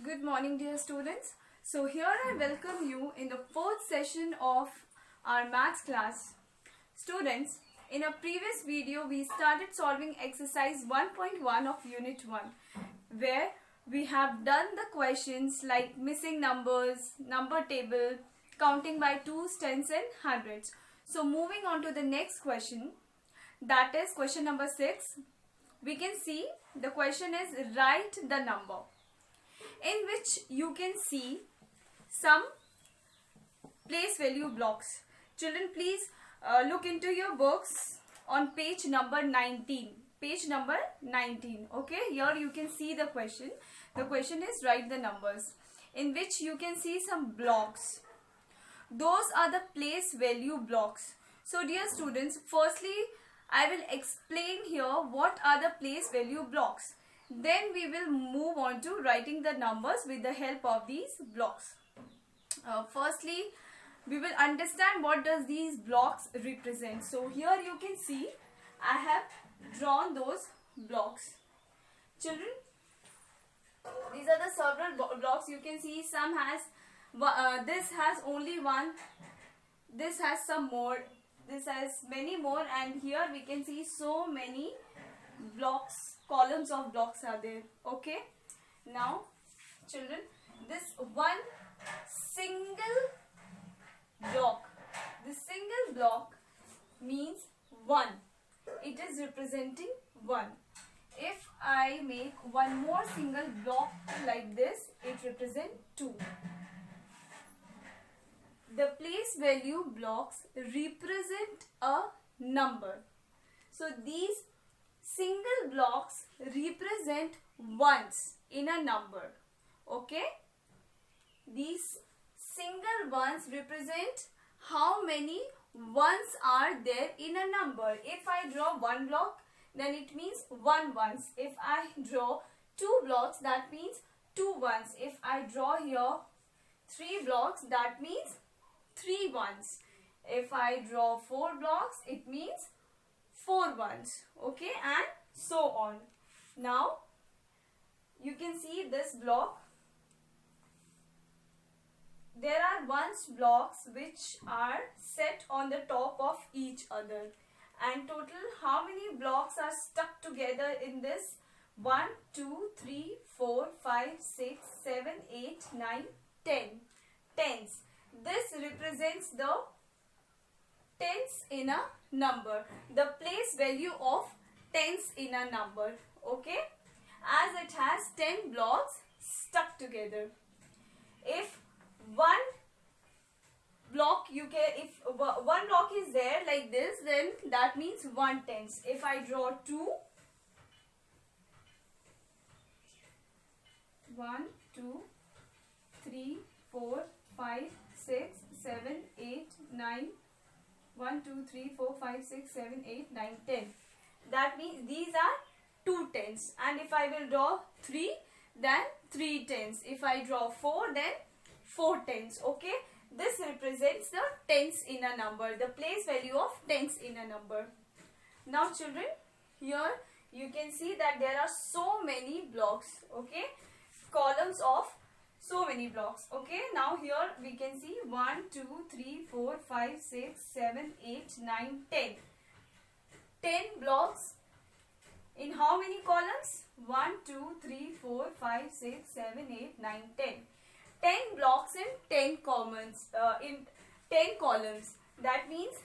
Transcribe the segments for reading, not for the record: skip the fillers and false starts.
Good morning, dear students. So here I welcome you in the fourth session of our maths class. Students, in a previous video we started solving exercise 1.1 of unit 1, where we have done the questions like missing numbers, number table, counting by twos, tens and hundreds. So moving on to the next question, that is question number 6. We can see the question is write the number, in which you can see some place value blocks. Children, please look into your books on page number 19. Page number 19. Okay, here you can see the question. The question is write the numbers, in which you can see some blocks. Those are the place value blocks. So dear students, firstly I will explain here what are the place value blocks. Then we will move on to writing the numbers with the help of these blocks. Firstly, we will understand what does these blocks represent. So here you can see I have drawn those blocks. Children, these are the several blocks. You can see some has this has only one, this has some more, this has many more, and here we can see so many blocks, columns of blocks are there. Okay, now children, this one single block, this single block means 1. It is representing 1. If I make one more single block like this, it represents 2. The place value blocks represent a number. So these single blocks represent ones in a number. Okay, these single ones represent how many ones are there in a number. If I draw one block, then it means 1 ones. If I draw 2 blocks, that means 2 ones. If I draw here 3 blocks, that means 3 ones. If I draw 4 blocks, it means 4 ones. Okay, and so on. Now you can see this block. There are ones blocks which are set on the top of each other, and total how many blocks are stuck together in this? 1, 2, 3, 4, 5, 6, 7, 8, 9, 10. Tens. This represents the tens in a number, the place value of tens in a number. Okay, as it has 10 blocks stuck together. If one block if one block is there like this, then that means 1 tens. If I draw 2, 1, 2, 3, 4, 5, 6, 7, 8, 9, 1, 2, 3, 4, 5, 6, 7, 8, 9, 10. That means these are 2 tens. And if I will draw 3, then 3 tens. If I draw 4, then 4 tens. Okay, this represents the tens in a number, the place value of tens in a number. Now children, here you can see that there are so many blocks. Okay, columns of so many blocks. Okay, now here we can see 1, 2, 3, 4, 5, 6, 7, 8, 9, 10. 10 blocks in how many columns? 1, 2, 3, 4, 5, 6, 7, 8, 9, 10. 10 blocks in 10 columns. That means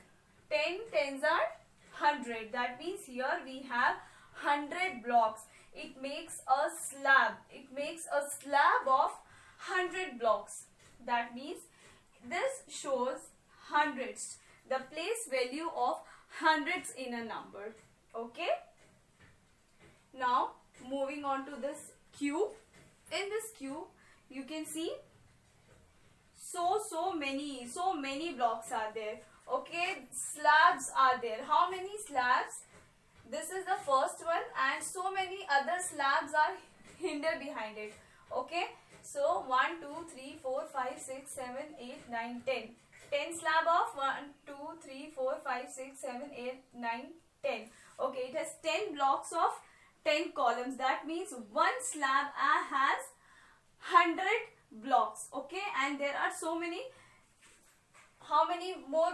10 tens are 100. That means here we have 100 blocks. It makes a slab. It makes a slab of 100 blocks. That means this shows hundreds, the place value of hundreds in a number. Okay, now moving on to this cube. In this cube you can see so many blocks are there. Okay, slabs are there. How many slabs? This is the first one, and so many other slabs are hinder behind it. Okay, so 1, 2, 3, 4, 5, 6, 7, 8, 9, 10. 10 slab of 1, 2, 3, 4, 5, 6, 7, 8, 9, 10. Okay, it has 10 blocks of 10 columns. That means one slab has 100 so many. How many more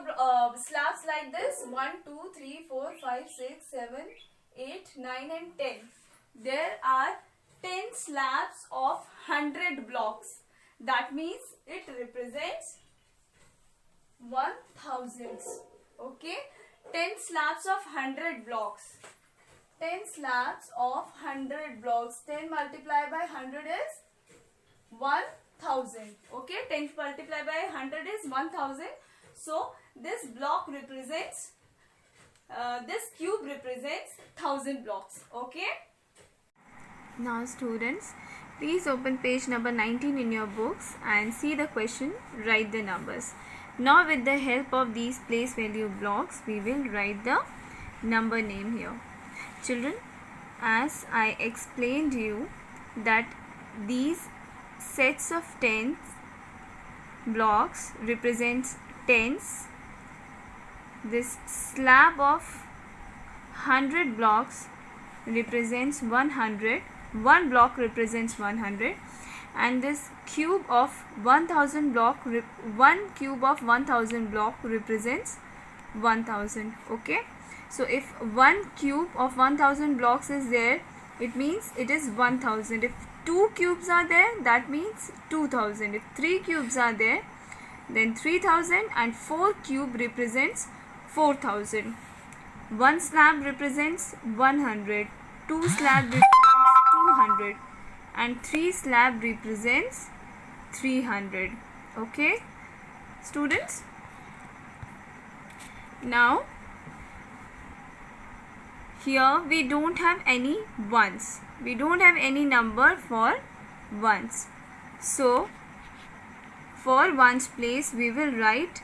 slabs like this? 1, 2, 3, 4, 5, 6, 7, 8, 9 and 10. There are 10 slabs of 100 blocks. That means it represents 1000. Okay. 10 slabs of 100 blocks. 10 slabs of 100 blocks. 10 multiplied by 100 is 1000. Okay. 10 multiplied by 100 is 1000. So this block represents, this cube represents 1000 blocks. Okay. Now students, please open page number 19 in your books and see the question, write the numbers. Now with the help of these place value blocks, we will write the number name here. Children, as I explained you that these sets of tens blocks represents tens. This slab of 100 blocks represents 100. One block represents 100, and this cube of 1000 block, one cube of 1000 block represents 1000. Okay, so if one cube of 1000 blocks is there, it means it is 1000. If two cubes are there, that means 2000. If three cubes are there, then 3000, and 4 cube represents 4000. One slab represents 100, two slab represents 200, and 3 slab represents 300. Okay students, now here we don't have any ones, we don't have any number for ones, so for ones place we will write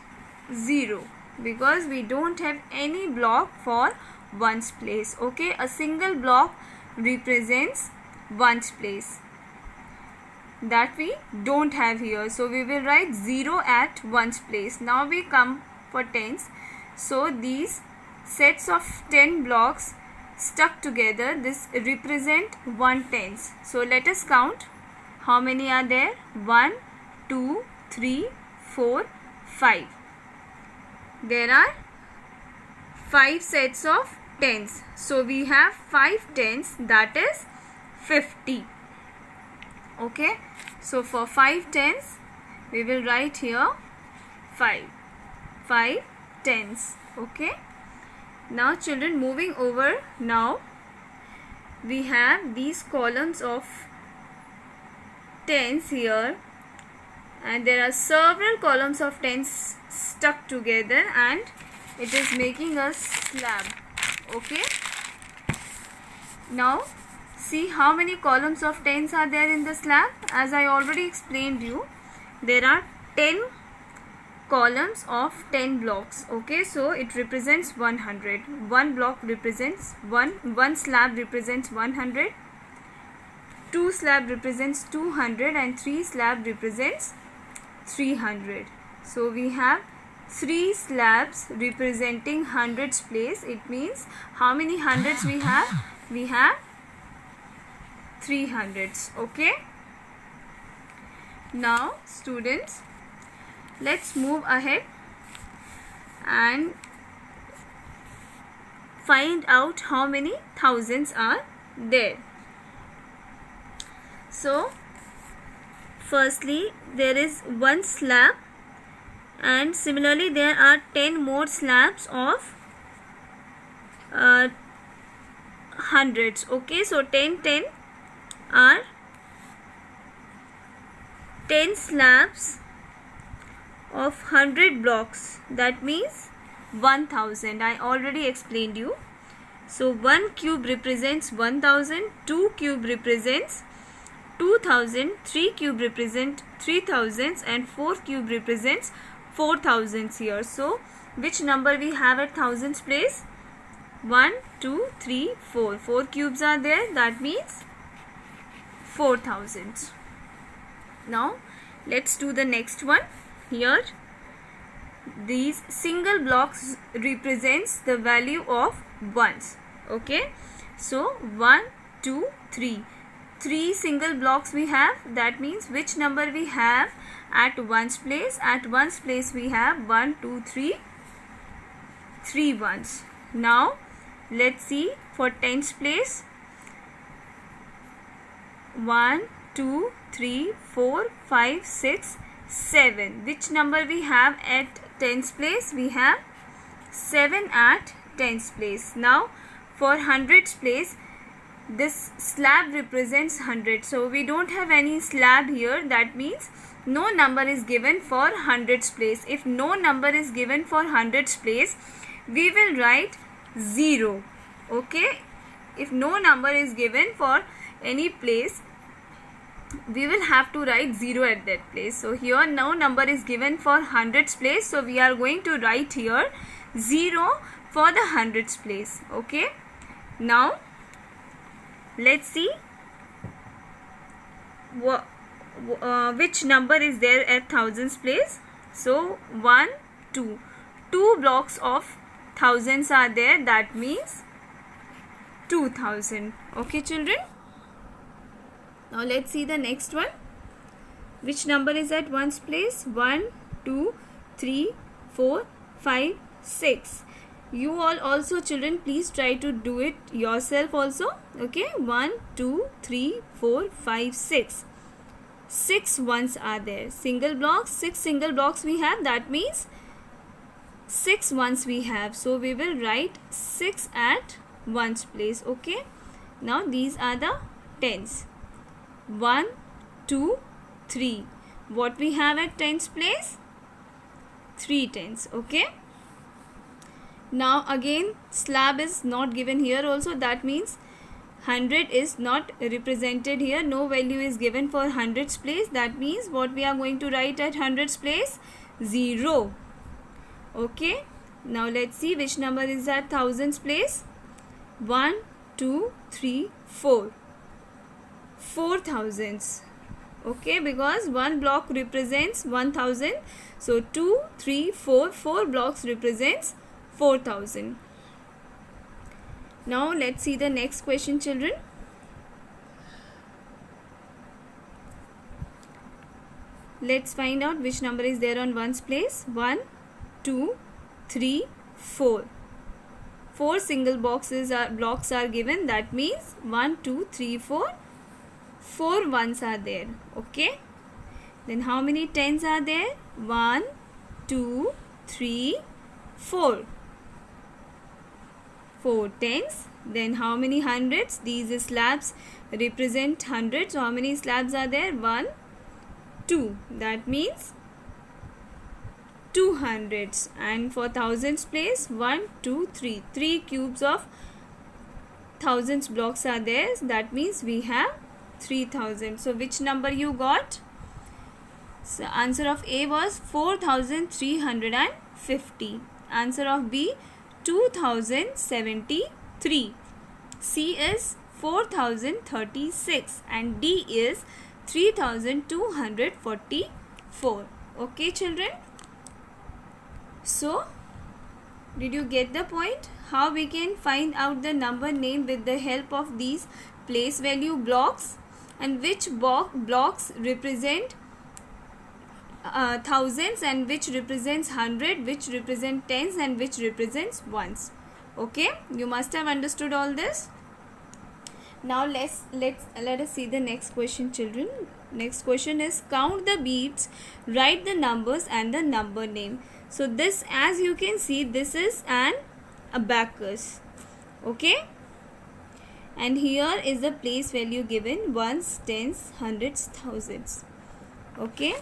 0 because we don't have any block for ones place. Okay, a single block represents ones place that we don't have here, so we will write 0 at ones place. Now we come for tens, so these sets of 10 blocks stuck together, this represent 1 tens. So let us count how many are there. 1, 2, 3, 4, 5. There are 5 sets of tens, so we have 5 tens, that is 50. Okay, so for 5 tens we will write here 5 tens. Okay, now children, moving over, now we have these columns of tens here, and there are several columns of tens stuck together and it is making a slab. Okay, now see how many columns of tens are there in the slab. As I already explained you, there are 10 columns of 10 blocks. Okay, so it represents 100. One block represents one slab represents 100, 2 slab represents 200, and 3 slab represents 300. So we have 3 slabs representing hundreds place. It means how many hundreds we have? We have 3 hundreds. Okay, now students, let's move ahead and find out how many thousands are there. So firstly, there is one slab, and similarly there are 10 more slabs of hundreds. Okay, so 10 are 10 slabs of 100 blocks, that means 1000. I already explained you. So 1 cube represents 1000, 2 cube represents 2000, 3 cube represents 3000, and 4 cube represents 4000 here. So which number we have at thousands place? 1, 2, 3, 4. 4 cubes are there, that means 4000. Now let's do the next one. Here these single blocks represents the value of ones. Okay, so 1, 2, 3. 3 single blocks we have. That means which number we have at ones place. At ones place we have 1, 2, 3, 3 ones. Now let's see for tens place. 1, 2, 3, 4, 5, 6, 7. Which number we have at tens place? We have 7 at tens place. Now for hundreds place, this slab represents 100. So we don't have any slab here. That means no number is given for hundreds place. If no number is given for hundreds place, we will write 0. Okay. If no number is given for any place, we will have to write 0 at that place. So here no number is given for hundreds place. So we are going to write here 0 for the hundreds place. Okay. Now let's see which number is there at thousands place. So 1, 2. 2 blocks of thousands are there. That means 2000. Okay children. Now let's see the next one. Which number is at ones place? 1, 2, 3, 4, 5, 6. You all also children, please try to do it yourself also. Okay. 1, 2, 3, 4, 5, 6. 6 ones are there. Single blocks. 6 single blocks we have. That means 6 ones we have. So we will write 6 at ones place. Okay. Now these are the tens. 1, 2, 3. What we have at tens place? 3 tens. Okay. Now again slab is not given here also. That means 100 is not represented here. No value is given for hundreds place. That means what we are going to write at hundreds place? 0. Okay. Now let's see which number is at thousands place. 1, 2, 3, 4. 4 thousands. Okay, because one block represents 1000. So 2, 3, 4. 4 blocks represents 4000. Now let's see the next question children. Let's find out which number is there on ones place. 1, 2, 3, 4. 4 single blocks are given. That means 1, 2, 3, 4. 4 ones are there. Okay. Then how many tens are there? 1, 2, 3, 4. 4 tens. Then how many hundreds? These slabs represent hundreds. So how many slabs are there? 1, 2. That means 2 hundreds. And for thousands place, 1, 2, 3. 3 cubes of thousands blocks are there. That means we have 3000. So which number you got? So answer of A was 4350. Answer of B 2073. C is 4036 and D is 3244. Okay children. So did you get the point? How we can find out the number name with the help of these place value blocks, and which blocks represent thousands and which represents 100, which represent tens and which represents ones. Okay, you must have understood all this. Now let us see the next question children. Next question is count the beads, write the numbers and the number name. So this, as you can see, this is an abacus. Okay, and here is the place value given: ones, tens, hundreds, thousands. Okay,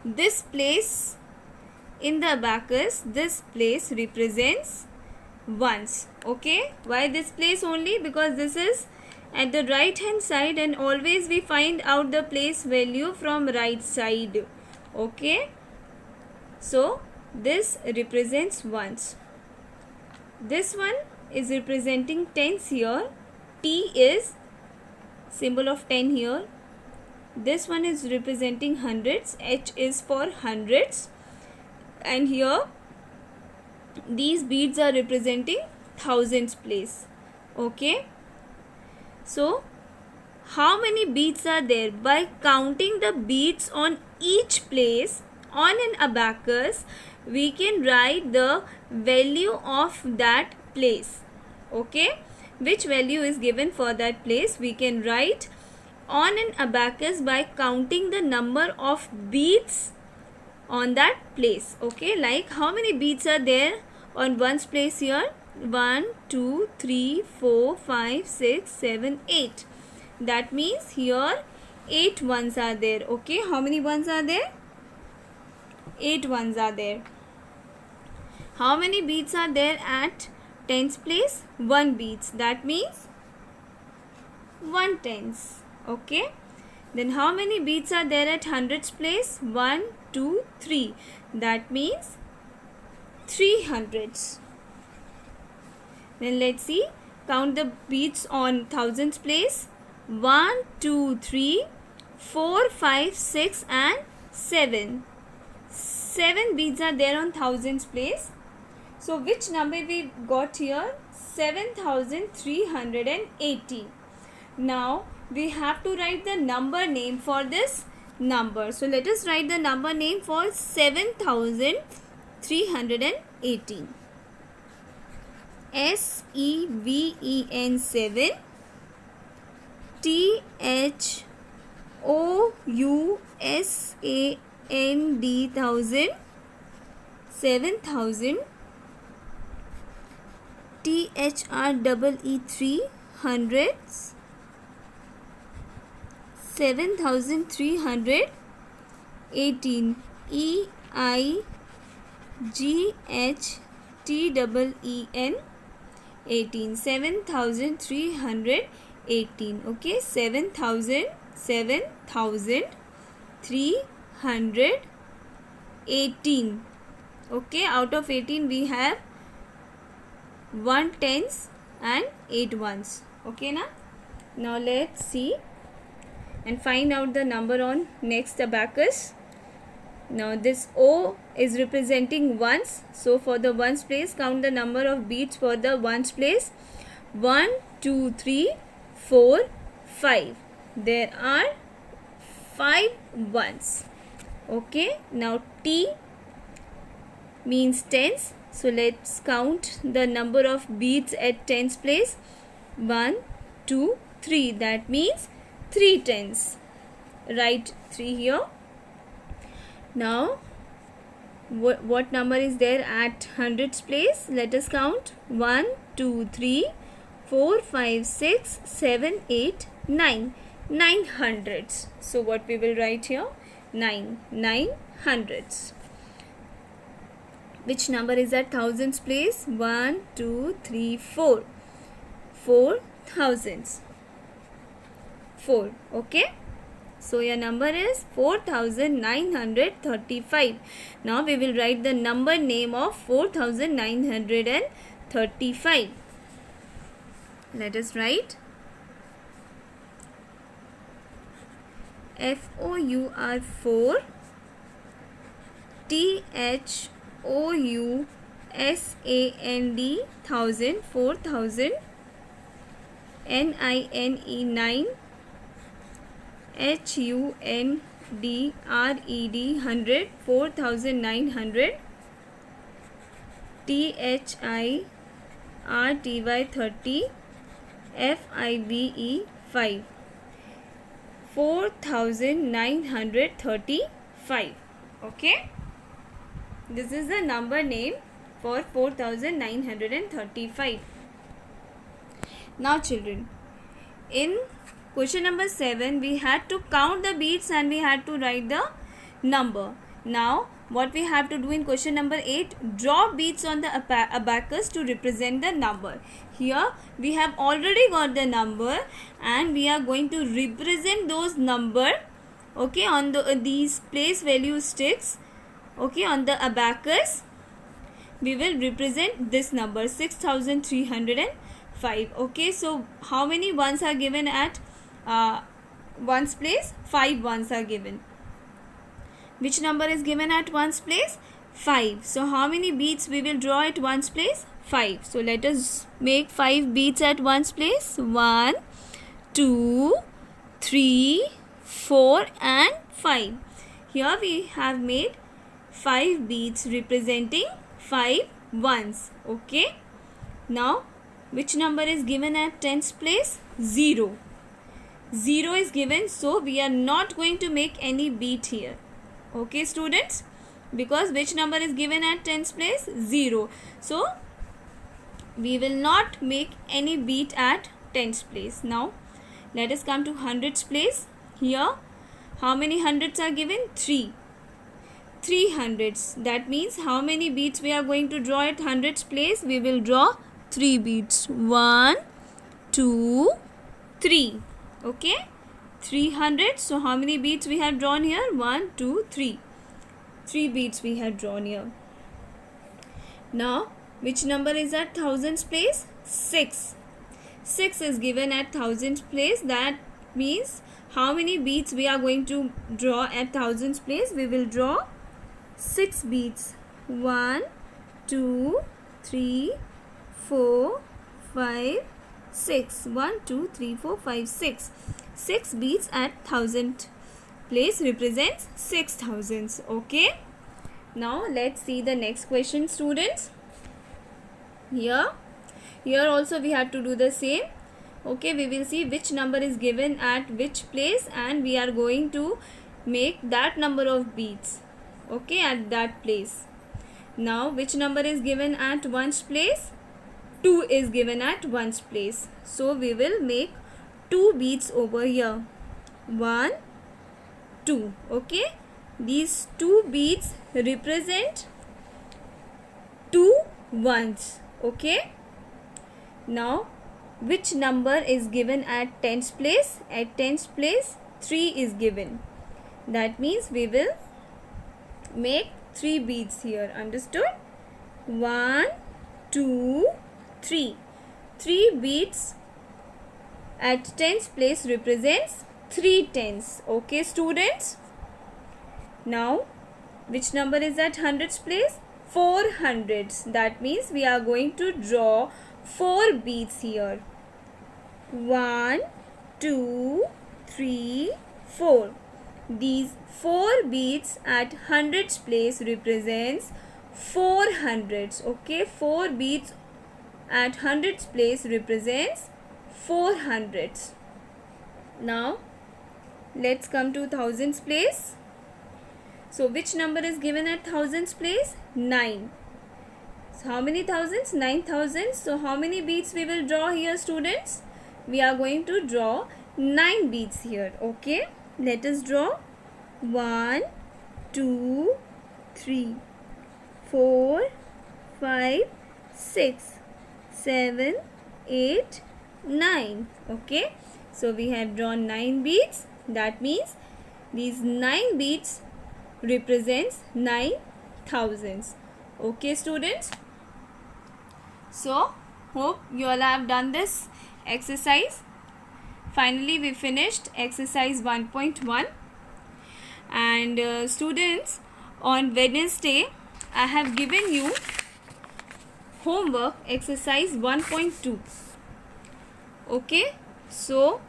this place in the abacus, this place represents ones. Okay, why this place only? Because this is at the right hand side and always we find out the place value from right side. Okay, so this represents ones. This one is representing tens here. T is symbol of 10 here. This one is representing hundreds. H is for hundreds. And here these beads are representing thousands place. Okay, so how many beads are there. By counting the beads on each place on an abacus, we can write the value of that place. Okay, which value is given for that place, we can write on an abacus by counting the number of beads on that place. Okay, like how many beads are there on one's place here? 1 2 3 4 5 6 7 8. That means here 8 ones are there. Okay, how many ones are there? 8 ones are there. How many beads are there at tens place? 1 beads. That means 1 tens. Okay, then how many beads are there at hundreds place? 1 2 3. That means 3 hundreds. Then let's see, count the beads on thousands place. 1 2 3 4 5 6 and 7. 7 beads are there on thousands place. So which number we got here? 7380. Now we have to write the number name for this number. So let us write the number name for 7380. SEVEN 7, THOUSAND 1000, 7000, THREE 300, 7318, EIGHTEEN 18, 7318. Okay, 7318. Okay, out of 18 we have 1 tens and 8 ones. Okay, now let's see and find out the number on next abacus. Now this O is representing ones. So for the ones place, count the number of beads for the ones place. 1 2 3 4 5. There are 5 ones. Okay, now T means tens. So let's count the number of beads at tens place. 1 2 3. That means 3 tens. Write 3 here. Now what number is there at hundreds place? Let us count. 1 2 3 4 5 6 7 8 9. 9 hundreds. So what we will write here? 9 hundreds. Which number is at thousands place? 1 2 3 4. 4 thousands. 4. Okay, so your number is 4935. Now we will write the number name of 4935. Let us write FOUR 4, THOUSAND 1000 4000, NINE 9, HUNDRED 100 4900, THIRTY 30, FIVE 5. 4935. Okay, this is the number name for 4935. Now children, in question number 7 we had to count the beads and we had to write the number. Now what we have to do in question number 8, draw beads on the abacus to represent the number. Here we have already got the number and we are going to represent those number, okay, on these place value sticks. Okay, on the abacus we will represent this number 6305. Okay, so how many ones are given at ones place? 5 ones are given. Which number is given at ones place? 5. So how many beads we will draw at ones place? 5. So let us make 5 beads at ones place. 1 2 3, 4 and 5. Here we have made 5 beads representing 5 ones. Okay. Now which number is given at tens place? 0. 0 is given, so we are not going to make any bead here. Okay students, because which number is given at tens place? 0. So we will not make any bead at tens place. Now let us come to hundreds place. Here how many hundreds are given? 3. 3 hundreds. That means how many beads we are going to draw at hundreds place? We will draw 3 beads. 1, 2, 3. Okay, 300. So how many beads we have drawn here? 1, 2, 3. 3 beads we have drawn here. Now which number is at thousands place? 6. 6 is given at thousands place. That means how many beads we are going to draw at thousands place? We will draw 6 beads. 1, 2, 3, 4, 5, 6. 1, 2, 3, 4, 5, 6. 6 beads at thousand place represents 6 thousands. Okay. Now let's see the next question, students. Here also we have to do the same. Okay, we will see which number is given at which place and we are going to make that number of beads. Okay, at that place. Now which number is given at ones place? 2 is given at ones place. So we will make 2 beads over here. 1, 2. Okay, these 2 beads represent 2 ones. Okay. Now which number is given at tens place? At tens place 3 is given. That means we will make 3 beads here. Understood? 1, 2, 3. 3 beads at tens place represents 3 tens. Okay students. Now which number is at hundreds place? 4 hundreds. That means we are going to draw 4 beads here. 1, 2, 3, 4. These 4 beads at hundreds place represents 4 hundreds. Okay, 4 beads at hundreds place represents 4 hundreds. Now let's come to thousands place. So which number is given at thousands place? 9. So how many thousands? 9 thousands. So how many beads we will draw here, students? We are going to draw 9 beads here. Okay, let us draw 1, 2, 3, 4, 5, 6, 7, 8, 9. Okay, so we have drawn 9 beads. That means these 9 beads represents 9 thousands. Okay students, so hope you all have done this exercise. Finally we finished exercise 1.1 and students, on Wednesday I have given you homework exercise 1.2. Okay, so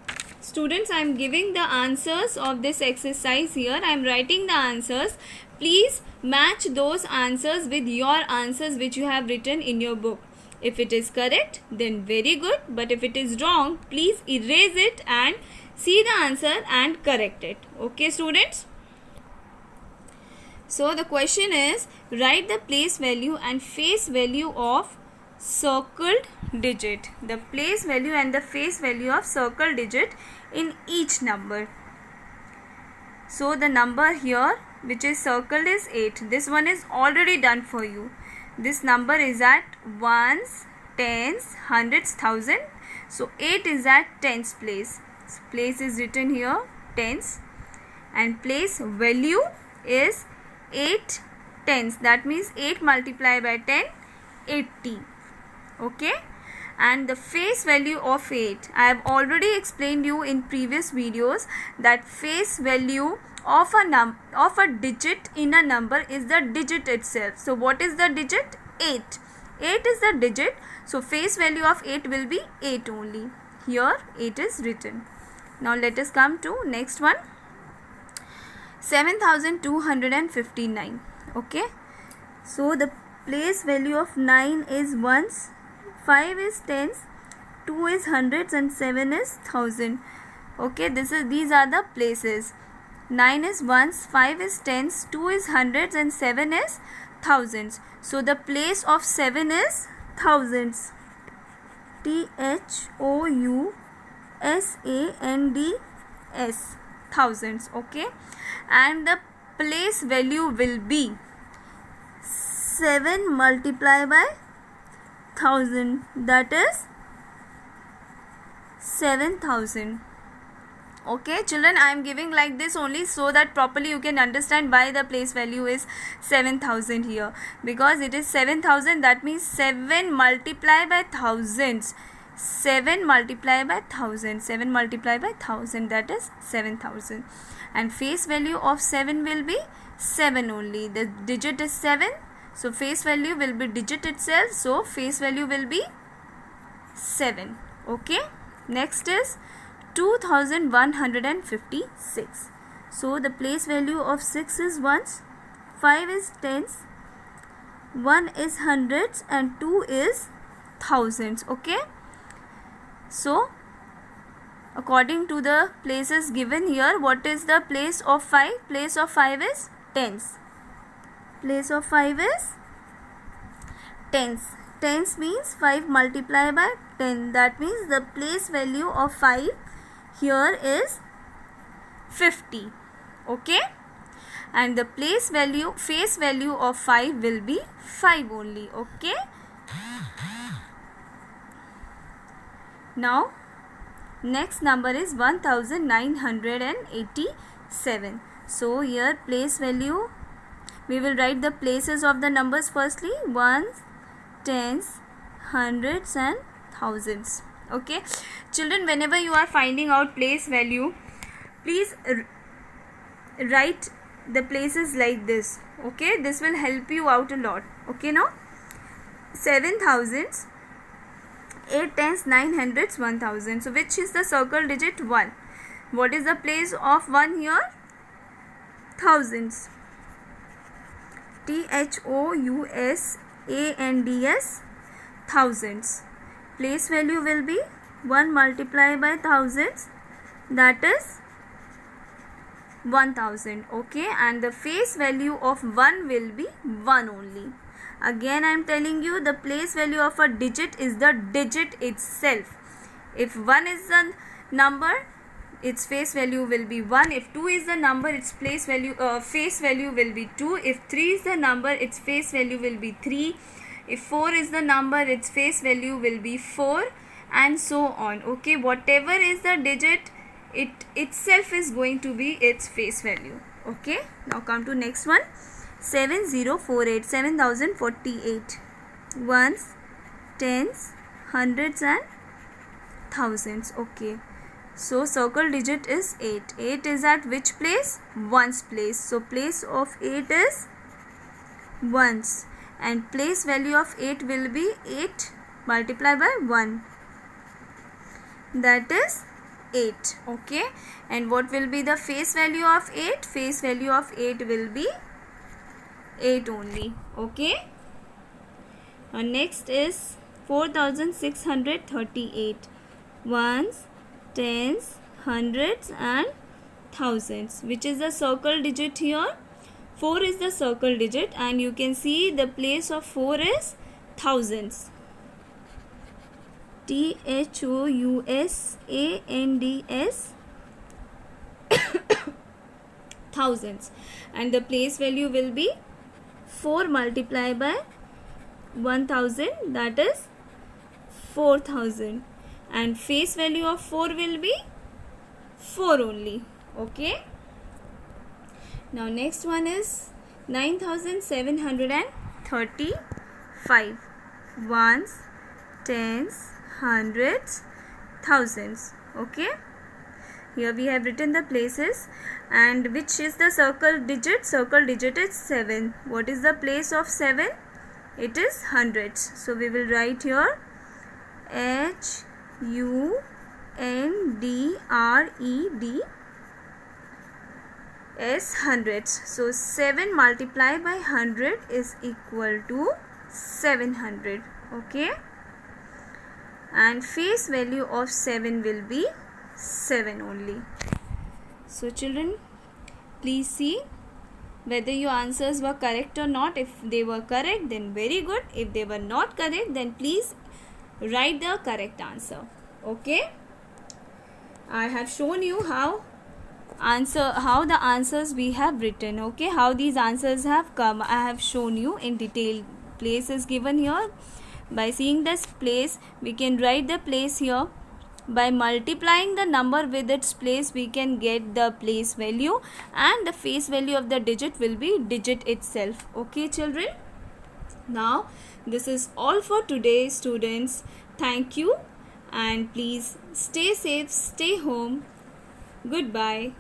students, I am giving the answers of this exercise here. I am writing the answers. Please match those answers with your answers which you have written in your book. If it is correct, then very good. But if it is wrong, please erase it and see the answer and correct it. Okay, students? So the question is, write the place value and face value of circled digit. The place value and the face value of circled digit in each number. So the number here which is circled is 8. This one is already done for you. This number is at ones, tens, hundreds, thousand. So 8 is at tens place. So place is written here, tens, and place value is 8 tens. That means 8 multiplied by 10, 80. Okay, and the face value of 8, I have already explained you in previous videos that face value of a digit in a number is the digit itself. So what is the digit? 8. 8 is the digit, so face value of 8 will be 8 only. Here 8 is written. Now let us come to next one. 7259. Okay, so the place value of 9 is ones, 5 is tens, 2 is hundreds, and 7 is thousand. Okay, these are the places. 9 is ones, 5 is tens, 2 is hundreds, and 7 is thousands. So the place of 7 is thousands. THOUSANDS, thousands. Okay, and the place value will be 7 multiplied by 1000, that is 7000. Okay children, I am giving like this only so that properly you can understand why the place value is 7000 here, because it is 7000, that means 7 multiplied by thousands. 7 multiplied by 1000, 7 multiplied by 1000, that is 7000. And face value of 7 will be 7 only. The digit is 7, so face value will be digit itself, so face value will be 7. Okay, next is 2156. So the place value of 6 is ones, 5 is tens, 1 is hundreds, and 2 is thousands. Okay, so according to the places given here, what is the place of 5? Place of 5 is tens. Place of 5 is tens. Tens means 5 multiplied by 10. That means the place value of 5 here is 50. Okay, and the face value of 5 will be 5 only. Okay, now next number is 1987. So here place value, we will write the places of the numbers firstly: ones, tens, hundreds, and thousands. Okay children, whenever you are finding out place value, please write the places like this. Okay, this will help you out a lot. Okay, now 7 thousands, 8 tens, 9 hundreds, 1000. So which is the circle digit? 1. What is the place of 1 here? Thousands. THOUSANDS, thousands. Place value will be 1 multiplied by thousands, that is 1000. Okay, and the face value of 1 will be 1 only. Again I am telling you, the place value of a digit is the digit itself. If 1 is the number, its face value will be 1. If 2 is the number, its face value will be 2. If 3 is the number, its face value will be 3. If 4 is the number, its face value will be 4, and so on. Okay, whatever is the digit, it itself is going to be its face value. Okay, now come to next one. 7048, 7048. Ones, tens, hundreds, and thousands. Okay, so circle digit is 8. 8 is at which place? Ones place. So place of 8 is ones, and place value of 8 will be 8 multiplied by 1, that is 8. Okay, and what will be the face value of 8? Face value of 8 will be 8 only. Okay, next is 4638. Ones, tens, hundreds, and thousands. Which is the circle digit here? 4 is the circle digit, and you can see the place of 4 is thousands. THOUSANDS, thousands, and the place value will be 4 multiplied by 1000, that is 4000, and face value of 4 will be 4 only. Okay, now next one is 9735. Ones, tens, hundreds, thousands. Okay, here we have written the places, and which is the circle digit? Circle digit is 7. What is the place of 7? It is hundreds. So we will write here hundreds. So 7 multiplied by 100 is equal to 700. Okay, and face value of 7 will be 7 only. So children, please see whether your answers were correct or not. If they were correct, then very good. If they were not correct, then please write the correct answer. Okay, I have shown you how the answers we have written. Okay, how these answers have come, I have shown you in detail. Place is given here. By seeing this place, we can write the place here. By multiplying the number with its place, we can get the place value, and the face value of the digit will be digit itself. Okay children, now this is all for today students. Thank you, and please stay safe, stay home. Goodbye.